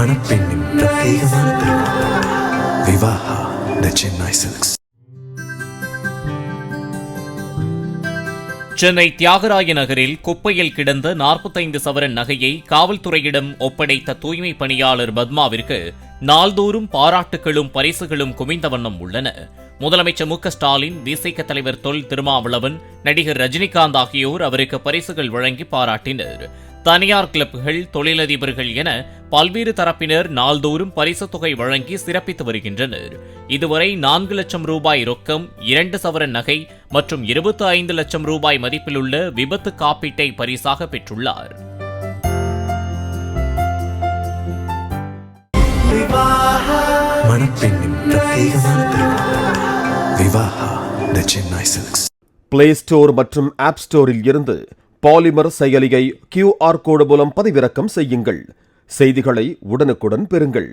மணப்பெண்ணின் பிரத்யேகமான திருமணம். விவாஹா தி சென்னை சில்க்ஸ். சென்னை தியாகராய நகரில் குப்பையில் கிடந்த 45 சவரன் நகையை காவல்துறையிடம் ஒப்படைத்த தூய்மை பணியாளர் பத்மாவிற்கு நாள்தோறும் பாராட்டுகளும் பரிசுகளும் குவிந்த வண்ணம் உள்ளன. முதலமைச்சர் மு.க.ஸ்டாலின், விசிக தலைவர் தொல் திருமாவளவன், நடிகர் ரஜினிகாந்த் ஆகியோர் அவருக்கு பரிசுகள் வழங்கி பாராட்டினர். தனியார் கிளப்புகள், தொழிலதிபர்கள் என பல்வேறு தரப்பினர் நாள்தோறும் பரிசுத் தொகை வழங்கி சிறப்பித்து வருகின்றனர். இதுவரை 4 லட்சம் ரூபாய் ரொக்கம், 2 சவரன் நகை மற்றும் 25 லட்சம் ரூபாய் மதிப்பிலுள்ள விபத்து காப்பீட்டை பரிசாக பெற்றுள்ளார். மணப்பெண்ணின் பிரத்யேகமான திருமணம். விவாஹா தி சென்னை சில்க்ஸ். பிளே ஸ்டோர் மற்றும் ஆப் ஸ்டோரில் இருந்து பாலிமர் செயலியை QR கோடு மூலம் பதிவிறக்கம் செய்யுங்கள். செய்திகளை உடனுக்குடன் பெறுங்கள்.